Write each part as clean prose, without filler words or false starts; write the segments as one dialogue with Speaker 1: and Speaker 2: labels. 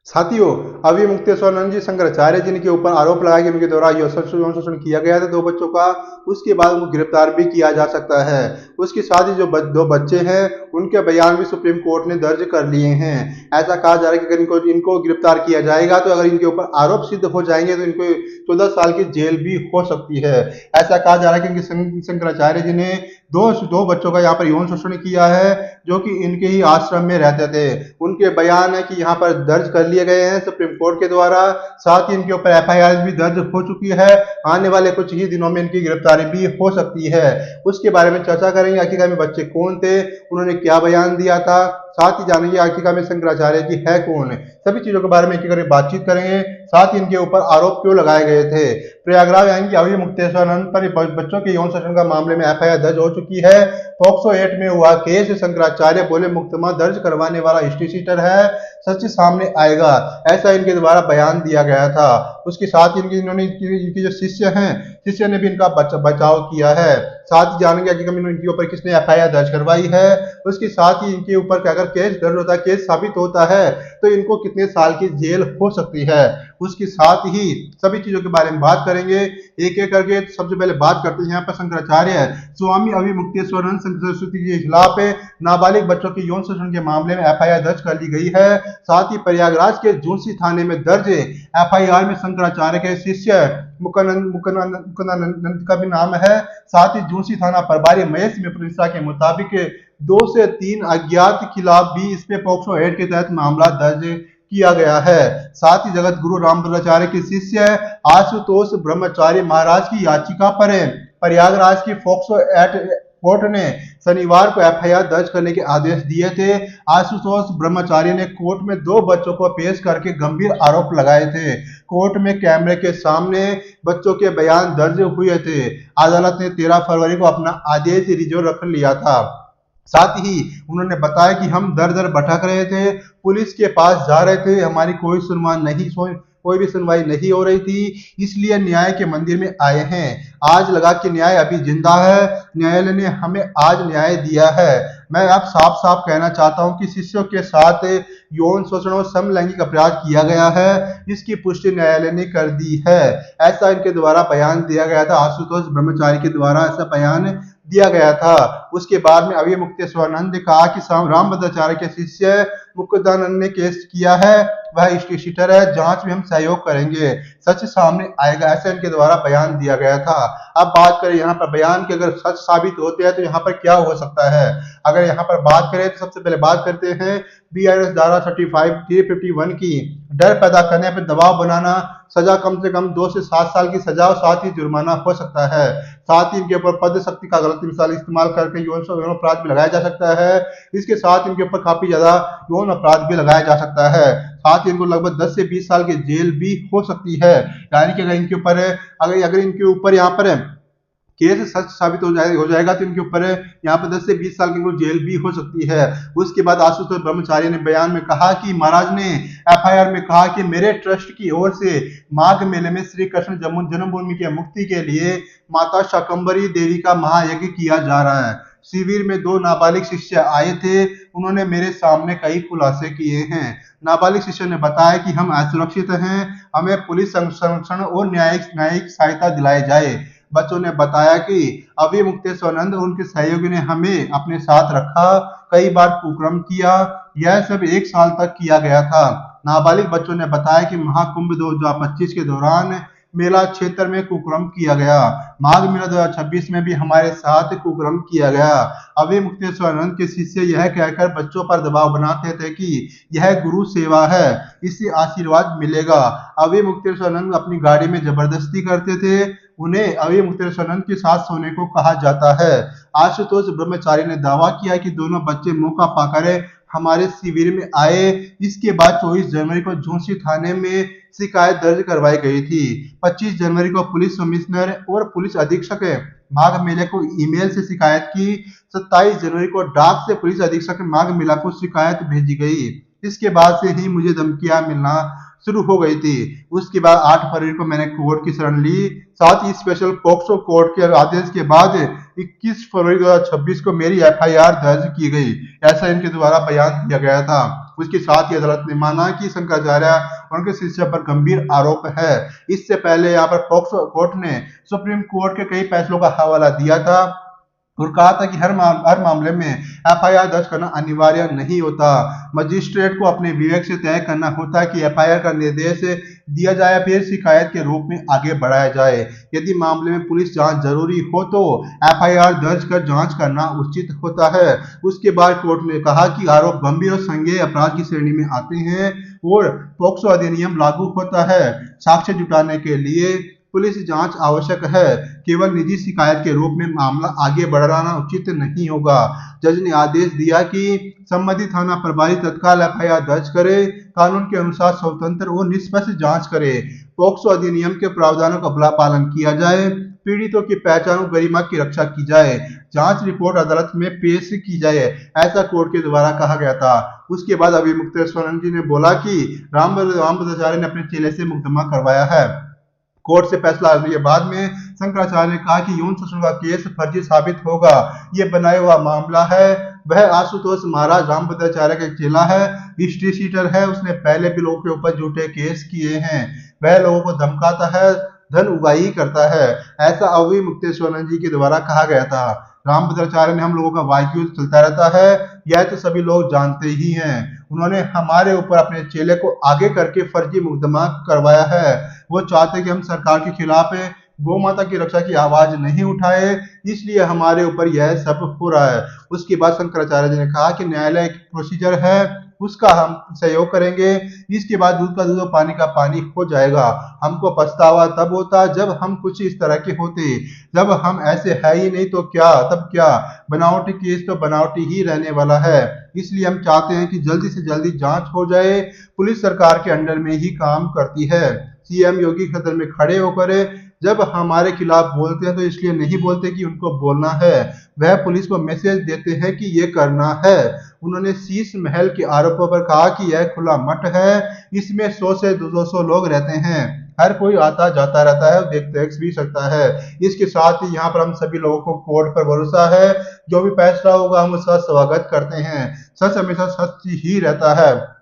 Speaker 1: साथियों, अभी मुक्तेश्वरानंद जी शंकराचार्य जिनके ऊपर आरोप लगाया कि उनके द्वारा यौन शोषण किया गया था दो बच्चों का, उसके बाद उनको गिरफ्तार भी किया जा सकता है। उसके साथ ही जो दो बच्चे हैं उनके बयान भी सुप्रीम कोर्ट ने दर्ज कर लिए हैं। ऐसा कहा जा रहा है कि अगर इनको इनको गिरफ्तार किया जाएगा तो अगर इनके ऊपर आरोप सिद्ध हो जाएंगे तो इनको 14 साल की जेल भी हो सकती है। ऐसा कहा जा रहा है कि इनके शंकराचार्य जी ने दो बच्चों का यहाँ पर यौन शोषण किया है जो कि इनके ही आश्रम में रहते थे। उनके बयान है कि यहाँ पर दर्ज कर लिए गए हैं सुप्रीम कोर्ट के द्वारा। साथ ही इनके ऊपर एफआईआर भी दर्ज हो चुकी है। आने वाले कुछ ही दिनों में इनकी गिरफ्तारी भी हो सकती है। उसके बारे में चर्चा करेंगे आखिरकार में बच्चे कौन थे, उन्होंने क्या बयान दिया था, साथ ही जानेंगे आखिरकार में शंकराचार्य जी है कौन। सभी चीजों के बारे में एक बातचीत करेंगे। साथ ही इनके ऊपर आरोप क्यों लगाए गए थे। प्रयागराज आएंगे अभी मुक्तेश्वरानंद पर बच्चों के यौन शोषण का मामले में एफआईआर दर्ज हो चुकी है। पॉक्सो एक्ट में हुआ केस, शंकराचार्य बोले मुकदमा दर्ज करवाने वाला हिस्ट्री शीटर है, सच सामने आएगा, ऐसा इनके द्वारा बयान दिया गया था। उसके साथ इनकी जो शिष्य हैं, शिष्य ने भी इनका बचाव किया है। साथ ही जानेंगे कि इनके ऊपर किसने एफआईआर दर्ज करवाई है। उसके साथ ही इनके ऊपर अगर केस दर्ज होता है, केस साबित होता है तो इनको कितने साल की जेल हो सकती है। उसके साथ ही सभी चीजों के बारे में बात करेंगे एक एक करके। सबसे पहले बात करते हैं यहाँ पर शंकराचार्य स्वामी अभिमुक्तेश्वरानंद सरस्वती के खिलाफ नाबालिग बच्चों के यौन शोषण के मामले में एफआईआर दर्ज कर ली गई है। साथ ही प्रयागराज के जोशी थाने में दर्ज एफआईआर में शंकराचार्य के शिष्य मुकंदानंद का भी नाम है। साथ ही जोशी थाना प्रभारी महेश मिश्रा के मुताबिक 2 से 3 अज्ञात के खिलाफ भी इस पे पॉक्सो एक्ट के तहत मामला दर्ज किया गया है। साथ ही जगत गुरु रामचंद्राचार्य के शिष्य आशुतोष ब्रह्मचारी महाराज की याचिका पर प्रयागराज की पॉक्सो एक्ट कोर्ट ने शनिवार को एफआईआर दर्ज करने के आदेश दिए थे। आशुतोष ब्रह्मचारी ने कोर्ट में 2 बच्चों को पेश करके गंभीर आरोप लगाए थे। कोर्ट में कैमरे के सामने बच्चों के बयान दर्ज हुए थे। अदालत ने 13 फरवरी को अपना आदेश रिजर्व रख लिया था। साथ ही उन्होंने बताया कि हम दर दर भटक रहे थे, पुलिस के पास जा रहे थे, हमारी कोई भी सुनवाई नहीं हो रही थी, इसलिए न्याय के मंदिर में आए हैं। आज लगा कि न्याय अभी जिंदा है, न्यायालय ने हमें आज न्याय दिया है। मैं अब साफ साफ कहना चाहता हूं कि शिष्यों के साथ यौन शोषण और समलैंगिक अपराध किया गया है, इसकी पुष्टि न्यायालय ने कर दी है। ऐसा इनके द्वारा बयान दिया गया था। आशुतोष ब्रह्मचारी के द्वारा ऐसा बयान दिया गया था। उसके बाद में अभी मुक्तेश्वरानंद ने कहा कि रामभद्राचार्य के शिष्य मुकुंदानंद ने केस किया है, वह हिस्ट्री शीटर है, जांच में हम सहयोग करेंगे, सच सामने आएगा, ऐसा इनके द्वारा बयान दिया गया था। अब बात करें यहाँ पर बयान की, अगर सच साबित होते हैं तो यहाँ पर क्या हो सकता है। अगर यहाँ पर बात करें तो सबसे पहले बात करते हैं बीआरएस धारा 351 की। डर पैदा करने पर दबाव बनाना, सजा कम से कम 2 से 7 साल की सजा और साथ ही जुर्माना हो सकता है। साथ ही इनके ऊपर पद शक्ति का गलत मिसाल इस्तेमाल करके यौन अपराध भी लगाया जा सकता है। इसके साथ इनके ऊपर काफी ज्यादा यौन अपराध भी लगाया जा सकता है। साथ ही इनको लगभग 10 से 20 साल की जेल भी हो सकती है। यानी कि अगर इनके ऊपर अगर इनके ऊपर यहाँ पर केस सच साबित हो जाएगा तो इनके ऊपर यहाँ पर 10 से 20 साल की जेल भी हो सकती है। उसके बाद आशुतोष ब्रह्मचारी ने बयान में कहा कि महाराज ने एफआईआर में कहा कि मेरे ट्रस्ट की ओर से माघ मेले में श्री कृष्ण जन्मभूमि के मुक्ति के लिए माता शाकंभरी देवी का महायज्ञ किया जा रहा है। शिविर में 2 नाबालिग शिष्य आए थे, उन्होंने मेरे सामने कई खुलासे किए हैं। नाबालिग शिष्य ने बताया कि हम असुरक्षित हैं, हमें पुलिस संरक्षण और न्यायिक सहायता दिलाई जाए। बच्चों ने बताया कि अभी मुक्तेश्वरानंद उनके सहयोगी ने हमें अपने साथ रखा, कई बार कुकर्म किया, यह सब 1 साल तक किया गया था। नाबालिग बच्चों ने बताया कि महाकुंभ 2025 के दौरान मेला क्षेत्र में कुकर्म किया गया। माघ मेला 2026 में भी हमारे साथ कुकर्म किया गया। अभी मुक्तेश्वरानंद के शिष्य यह कहकर बच्चों पर दबाव बनाते थे कि यह गुरु सेवा है, इससे आशीर्वाद मिलेगा। अभी मुक्तेश्वरानंद अपनी गाड़ी में जबरदस्ती करते थे, उन्हें अभी मुक्तेश्वरानंद के साथ सोने को कहा जाता है। आशुतोष ब्रह्मचारी ने दावा किया कि दोनों बच्चे मौका पाकर हमारे शिविर में आए। इसके बाद 24 जनवरी को जोशी थाने में शिकायत दर्ज करवाई गई थी। 25 जनवरी को पुलिस कमिश्नर और पुलिस अधीक्षक माघ मेले को ईमेल से शिकायत की। 27 जनवरी को डाक से पुलिस अधीक्षक माघ मेला को शिकायत भेजी गई। इसके बाद से ही मुझे धमकियां मिलना शुरू हो गई थी। उसके बाद 8 फरवरी को मैंने कोर्ट की शरण ली। साथ ही स्पेशल पॉक्सो कोर्ट के आदेश के बाद 21 फरवरी 2026 को मेरी एफआईआर दर्ज की गई, ऐसा इनके द्वारा बयान दिया गया था। उसके साथ ही अदालत ने माना कि शंकराचार्य और उनके शिष्य पर गंभीर आरोप है। इससे पहले यहाँ पर पॉक्सो कोर्ट ने सुप्रीम कोर्ट के कई फैसलों का हवाला दिया था और कहा था कि हर मामले में एफआईआर दर्ज करना अनिवार्य नहीं होता। मजिस्ट्रेट को अपने विवेक से तय करना होता है कि एफआईआर का निर्देश दिया जाए फिर शिकायत के रूप में आगे बढ़ाया जाए। यदि मामले में पुलिस जांच जरूरी हो तो एफआईआर दर्ज कर जांच करना उचित होता है। उसके बाद कोर्ट ने कहा कि आरोप गंभीर और संज्ञेय अपराध की श्रेणी में आते हैं और पोक्सो अधिनियम लागू होता है। साक्ष्य जुटाने के लिए पुलिस जांच आवश्यक है, केवल निजी शिकायत के रूप में मामला आगे बढ़ाना उचित नहीं होगा। जज ने आदेश दिया कि संबंधित थाना प्रभारी तत्काल एफआईआर दर्ज करे, कानून के अनुसार स्वतंत्र और निष्पक्ष जांच करे, पोक्सो अधिनियम के प्रावधानों का पालन किया जाए, पीड़ितों की पहचान और गरिमा की रक्षा की जाए, जांच रिपोर्ट अदालत में पेश की जाए, ऐसा कोर्ट के द्वारा कहा गया था। उसके बाद अभिमुक्तेश्वर जी ने बोला कि रामभद्राचार्य ने अपने चेले से मुकदमा करवाया है। कोर्ट से फैसला आने के बाद में शंकराचार्य ने कहा कि यौन शोषण का केस फर्जी साबित होगा, ये बनाया हुआ मामला है। वह आशुतोष महाराज रामभद्राचार्य का चेला है, हिस्ट्री शीटर है, उसने पहले भी लोगों के ऊपर झूठे केस किए हैं, वह लोगों को धमकाता है, धन उगाही करता है, ऐसा अभिमुक्तेश्वर जी के द्वारा कहा गया था। रामभद्राचार्य ने हम लोगों का वाक्य चलता रहता है, यह तो सभी लोग जानते ही हैं। उन्होंने हमारे ऊपर अपने चेले को आगे करके फर्जी मुकदमा करवाया है। वो चाहते कि हम सरकार के खिलाफ गौ माता की रक्षा की आवाज नहीं उठाए, इसलिए हमारे ऊपर यह सब हो रहा है। उसके बाद शंकराचार्य जी ने कहा कि न्यायालय एक प्रोसीजर है, उसका हम सहयोग करेंगे, इसके बाद दूध का दूध और पानी का पानी हो जाएगा। हमको पछतावा तब होता जब हम कुछ इस तरह के होते, जब हम ऐसे है ही नहीं तो क्या, तब क्या, बनावटी केस तो बनावटी ही रहने वाला है। इसलिए हम चाहते हैं कि जल्दी से जल्दी जांच हो जाए। पुलिस सरकार के अंडर में ही काम करती है। सीएम योगी खतर में खड़े होकर जब हमारे खिलाफ बोलते हैं तो इसलिए नहीं बोलते कि उनको बोलना है, वह पुलिस को मैसेज देते हैं कि ये करना है। उन्होंने शीश महल के आरोपों पर कहा कि यह खुला मठ है, इसमें 100 से 200 लोग रहते हैं, हर कोई आता जाता रहता है, देख भी सकता है। इसके साथ ही यहाँ पर हम सभी लोगों को कोर्ट पर भरोसा है, जो भी फैसला होगा हम उसका स्वागत करते हैं। सच हमेशा सच ही रहता है।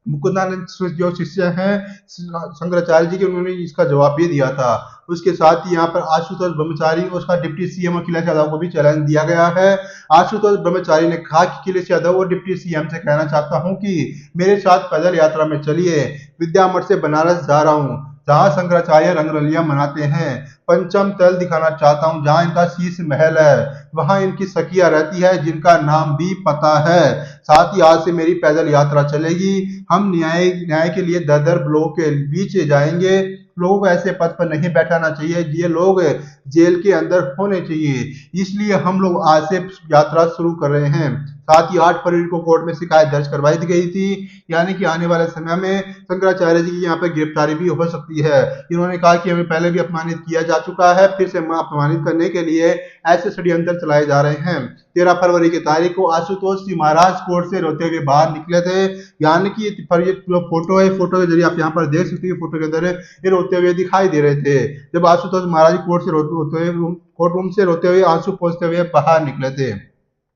Speaker 1: मुकुंदानंद जो शिष्य हैं शंकराचार्य जी के, उन्होंने इसका जवाब भी दिया था। उसके साथ ही यहाँ पर आशुतोष ब्रह्मचारी और उसका डिप्टी सीएम अखिलेश यादव को भी चैलेंज दिया गया है। आशुतोष ब्रह्मचारी ने कहा कि अखिलेश यादव और डिप्टी सीएम से कहना चाहता हूँ कि मेरे साथ पैदल यात्रा में चलिए, विद्या मठ से बनारस जा रहा हूँ, जहाँ शंकराचार्य रंगरलियां मनाते हैं, पंचम तल दिखाना चाहता हूँ, जहाँ इनका शीश महल है, वहां इनकी सखियां रहती है जिनका नाम भी पता है। साथ ही आज से मेरी पैदल यात्रा चलेगी, हम न्याय के लिए दर दर लोगों के बीच जाएंगे। लोगों को ऐसे पद पर नहीं बैठाना चाहिए, ये लोग जेल के अंदर होने चाहिए, इसलिए हम लोग आज से यात्रा शुरू कर रहे हैं। साथ ही 8 फरवरी को कोर्ट में शिकायत दर्ज करवाई गई थी, यानी कि आने वाले समय में शंकराचार्य जी की यहाँ पर गिरफ्तारी भी हो सकती है। इन्होंने कहा कि हमें पहले भी अपमानित किया जा चुका है, फिर से अपमानित करने के लिए ऐसे षड्यंत्र चलाए जा रहे हैं। 13 फरवरी की तारीख को आशुतोष जी महाराज कोर्ट से रोते हुए बाहर निकले थे, यानी कि ये जो फोटो है, फोटो के जरिए आप यहाँ पर देख सकते हैं, फोटो के अंदर ये रोते हुए दिखाई दे रहे थे। जब आशुतोष महाराज कोर्ट से कोर्ट रूम से रोते हुए आंसू पोंछते हुए बाहर निकले थे।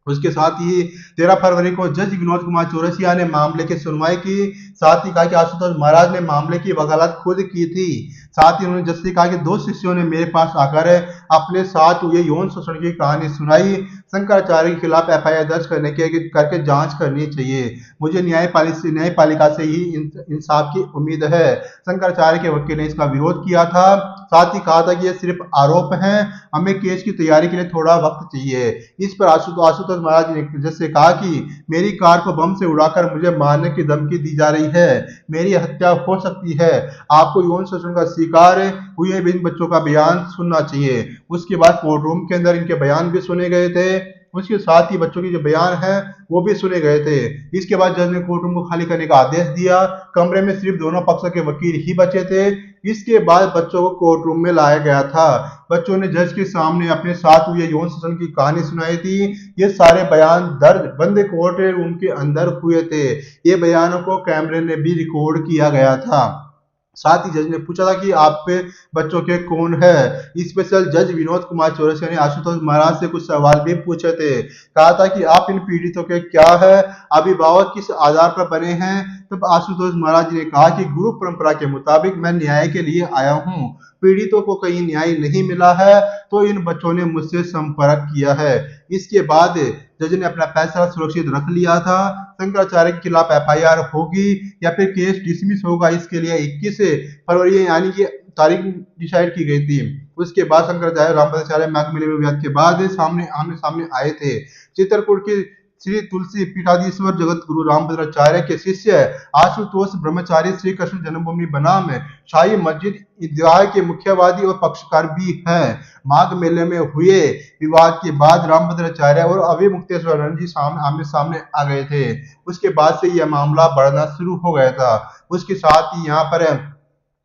Speaker 1: उसके साथ ही 13 फरवरी को जज विनोद कुमार चौरसिया ने मामले की सुनवाई की। साथ ही कहा कि आशुतोष महाराज ने मामले की वकालत खुद की थी। साथ ही उन्होंने जज से कहा कि 2 शिष्यों ने मेरे पास आकर अपने साथ हुए यौन शोषण की कहानी सुनाई। शंकराचार्य के खिलाफ एफआईआर दर्ज करके जांच करनी चाहिए। मुझे न्यायपालिका से ही इंसाफ की उम्मीद है। शंकराचार्य के वकील ने इसका विरोध किया था। साथ ही कहा था कि ये सिर्फ आरोप हैं, हमें केस की तैयारी के लिए थोड़ा वक्त चाहिए। इस पर आशुतोष महाराज ने जज से कहा कि मेरी कार को बम से उड़ाकर मुझे मारने की धमकी दी जा रही है, मेरी हत्या हो सकती है, आपको यौन शोषण का शिकार हुए इन बच्चों का बयान सुनना चाहिए। उसके बाद कोर्ट रूम के अंदर इनके बयान भी सुने गए थे। उसके साथ ही बच्चों की जो बयान है वो भी सुने गए थे। इसके बाद जज ने कोर्ट रूम को खाली करने का आदेश दिया। कमरे में सिर्फ दोनों पक्षों के वकील ही बचे थे। इसके बाद बच्चों को कोर्ट रूम में लाया गया था। बच्चों ने जज के सामने अपने साथ हुए यौन शोषण की कहानी सुनाई थी। ये सारे बयान दर्ज बंद कोर्ट रूम के अंदर हुए थे। ये बयानों को कैमरे ने भी रिकॉर्ड किया गया था। साथ ही जज ने पूछा था कि आप पे बच्चों के कौन है। स्पेशल जज विनोद कुमार चौरसिया ने आशुतोष महाराज से कुछ सवाल भी पूछे थे। कहा था कि आप इन पीड़ितों के क्या है, अभिभावक किस आधार पर बने हैं। तब आशुतोष महाराज जी ने कहा कि गुरु परंपरा के मुताबिक मैं न्याय के लिए आया हूँ। पीड़ितों को कहीं न्याय नहीं मिला है तो इन बच्चों ने मुझसे संपर्क किया है। इसके बाद जज ने अपना फैसला सुरक्षित रख लिया था। शंकराचार्य के खिलाफ एफआईआर होगी या फिर केस डिसमिस होगा, इसके लिए 21 फरवरी यानी कि तारीख डिसाइड की गई थी। उसके बाद शंकराचार्य रामभद्राचार्य माघ मेले में विवाद के बाद सामने आमने सामने आए थे। चित्रकूट के श्री तुलसी पीठाधीश्वर जगत गुरु रामभद्राचार्य के शिष्य आशुतोष ब्रह्मचारी श्री कृष्ण जन्मभूमि बनाम शाही मस्जिद ईदगाह के मुख्यवादी और पक्षकार भी हैं। माघ मेले में हुए विवाद के बाद रामभद्राचार्य और अभय मुक्तेश्वरन जी आमने सामने आ गए थे। उसके बाद से यह मामला बढ़ना शुरू हो गया था। उसके साथ ही यहाँ पर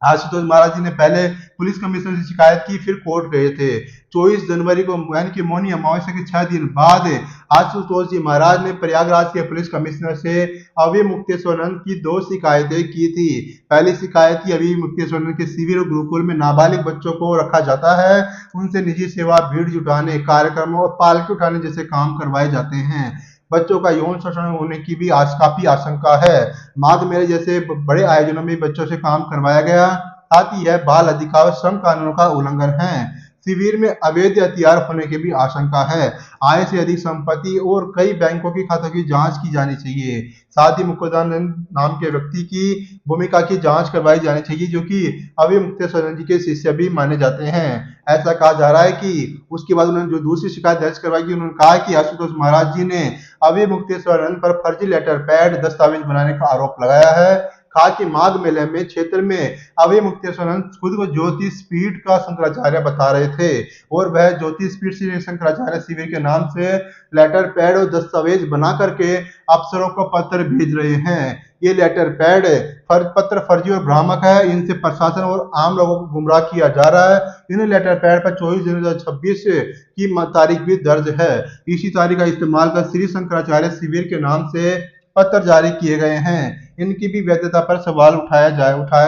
Speaker 1: आशुतोष महाराज जी ने पहले पुलिस कमिश्नर से शिकायत की, फिर कोर्ट गए थे। 24 जनवरी को यानी कि मौनी अमावस्या के 6 दिन बाद आशुतोष जी महाराज ने प्रयागराज के पुलिस कमिश्नर से अभय मुक्तेश्वरन की 2 शिकायतें की थी। पहली शिकायत थी अभय मुक्तेश्वरन के शिविर और गुरुकुल में नाबालिग बच्चों को रखा जाता है, उनसे निजी सेवा, भीड़ जुटाने, कार्यक्रमों और पालकी उठाने जैसे काम करवाए जाते हैं। बच्चों का यौन शोषण होने की भी काफी आशंका है। माघ मेले जैसे बड़े आयोजनों में बच्चों से काम करवाया गया, साथ ही यह बाल अधिकार और श्रम कानूनों का उल्लंघन है। शिविर में अवैध हथियार होने की भी आशंका है। आय से अधिक संपत्ति और कई बैंकों की खातों की जांच की जानी चाहिए। साथ ही मुक्तानंद नाम के व्यक्ति की भूमिका की जांच करवाई जानी चाहिए, जो कि अभय मुक्तेश्वरन जी के शिष्य भी माने जाते हैं। ऐसा कहा जा रहा है कि उसके बाद उन्होंने जो दूसरी शिकायत दर्ज करवाई कि उन्होंने कहा कि आशुतोष महाराज जी ने अभय मुक्तेश्वरन पर फर्जी लेटर पैड दस्तावेज बनाने का आरोप लगाया है। कहा कि माघ मेले में क्षेत्र में अभय मुक्तेश्वरन खुद को ज्योतिष पीठ का शंकराचार्य बता रहे थे और वह ज्योतिष पीठ से शंकराचार्य शिविर के नाम से लेटर पैड और दस्तावेज बना करके अफसरों को पत्र भेज रहे हैं। ये लेटर पैड पत्र फर्जी और भ्रामक है। इनसे प्रशासन और आम लोगों को गुमराह किया जा रहा है। इन लेटर पैड पर 24 जनवरी 2026 की तारीख भी दर्ज है। इसी तारीख का इस्तेमाल कर श्री शंकराचार्य शिविर के नाम से पत्र जारी किए गए हैं। इनकी भी वैधता पर सवाल उठाया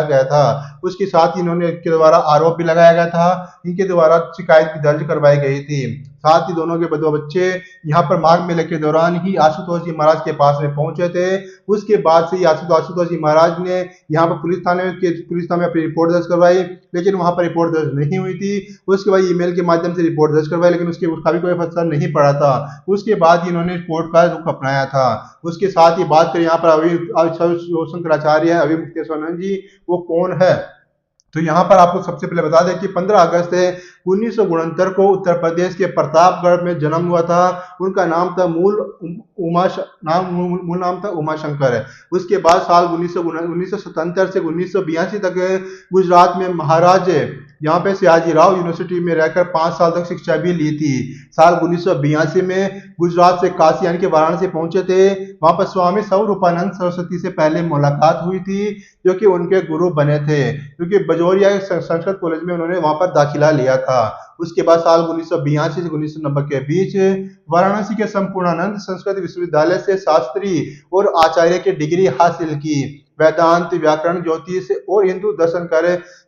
Speaker 1: गया था। उसके साथ ही इन्होंने के द्वारा आरोप भी लगाया गया था, इनके द्वारा शिकायत भी दर्ज करवाई गई थी। साथ ही दोनों के दो बच्चे यहाँ पर माघ मेले के दौरान ही आशुतोष जी महाराज के पास में पहुंचे थे। उसके बाद से ही आशुतोष जी महाराज ने यहाँ पर पुलिस थाने में अपनी रिपोर्ट दर्ज करवाई, लेकिन वहां पर रिपोर्ट दर्ज नहीं हुई थी। उसके बाद ईमेल के माध्यम से रिपोर्ट दर्ज करवाई, लेकिन उसका भी कोई फैसला नहीं पड़ा था। उसके बाद ही इन्होंने कोर्ट का रुख अपनाया था। उसके साथ ही बात करें यहाँ पर शंकराचार्य अभय मुक्तेश्वरन जी, वो कौन है? तो यहाँ पर आपको सबसे पहले बता दें कि 15 अगस्त 1969 को उत्तर प्रदेश के प्रतापगढ़ में जन्म हुआ था। उनका नाम था मूल नाम था उमाशंकर। उसके बाद साल 1977 से 1982 तक गुजरात में महाराज यहाँ पे सयाजीराव यूनिवर्सिटी में रहकर 5 साल तक शिक्षा भी ली थी। साल 1982 में गुजरात से काशी यानी कि वाराणसी पहुंचे थे। वहां पर स्वामी स्वरूपानंद सरस्वती से पहले मुलाकात हुई थी, जो कि उनके गुरु बने थे, क्योंकि बजोरिया संस्कृत कॉलेज में उन्होंने वहां पर दाखिला लिया था। उसके बाद साल 1982 से 1990 के बीच वाराणसी के संपूर्णानंद संस्कृत विश्वविद्यालय से शास्त्री और आचार्य की डिग्री हासिल की। वेदांत, व्याकरण, ज्योतिष और हिंदू दर्शन कर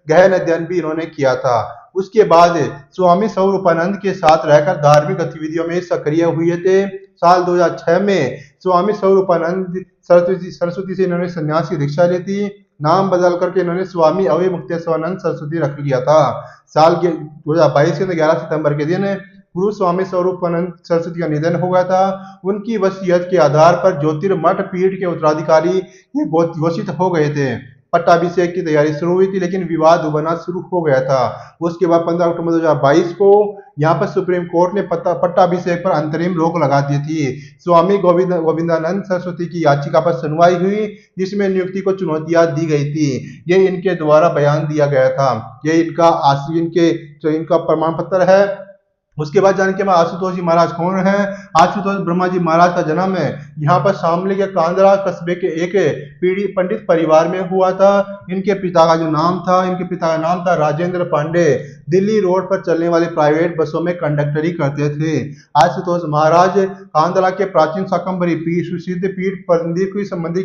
Speaker 1: गहन अध्ययन भी इन्होंने किया था। उसके बाद स्वामी स्वरूपानंद के साथ रहकर धार्मिक गतिविधियों में सक्रिय हुए थे। साल 2006 में स्वामी स्वरूपानंद सरस्वती से इन्होंने सन्यास की दीक्षा ली थी। नाम बदल करके इन्होंने स्वामी अभय मुक्तेश्वरानंद सरस्वती रख लिया था। साल के 2022 के 11 सितंबर के दिन गुरु स्वामी स्वरूपानंद सरस्वती का निधन हो गया था। उनकी वसीयत के आधार पर ज्योतिर्मठ पीठ के उत्तराधिकारी ये घोषित हो गए थे। पट्टाभिषेक की तैयारी शुरू हुई थी, लेकिन विवाद उभरना शुरू हो गया था। उसके बाद 15 अक्टूबर 2022 को यहाँ पर सुप्रीम कोर्ट ने पट्टाभिषेक पर अंतरिम रोक लगा दी थी। स्वामी गोविंदानंद सरस्वती की याचिका पर सुनवाई हुई, जिसमें नियुक्ति को चुनौतियां दी गई थी। ये इनके द्वारा बयान दिया गया था। ये इनका प्रमाण पत्र है। उसके बाद जाने के बाद आशुतोष जी महाराज कौन है? आशुतोष ब्रह्मा जी महाराज का जन्म है यहाँ पर शामली के कांदरा कस्बे के एक पंडित परिवार में हुआ था। इनके पिता का नाम था राजेंद्र पांडे। दिल्ली रोड पर चलने वाली प्राइवेट बसों में कंडक्टरी करते थे। आशुतोष महाराज कांदरा के प्राचीन शाकंभरी पीठ सुसिद्ध पीठ मंदिर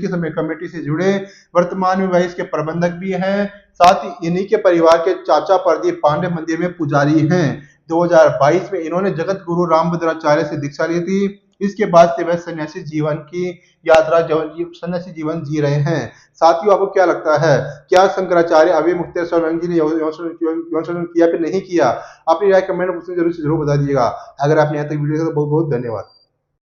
Speaker 1: की समय कमेटी से जुड़े, वर्तमान में वह इसके प्रबंधक भी हैं। साथ ही इन्हीं के परिवार के चाचा प्रदीप पांडे मंदिर में पुजारी हैं। 2022 में इन्होंने जगत गुरु रामभद्राचार्य से दीक्षा ली थी। इसके बाद से वह सन्यासी जीवन की यात्रा सन्यासी जीवन जी रहे हैं। साथियों, आपको क्या लगता है, क्या शंकराचार्य अभी मुक्तेश्वर जी ने यौन शोषण किया फिर नहीं किया? अपनी राय कमेंट बॉक्स में जरूर बता दीजिएगा। अगर आपने यहाँ तक वीडियो देखा तो बहुत बहुत धन्यवाद।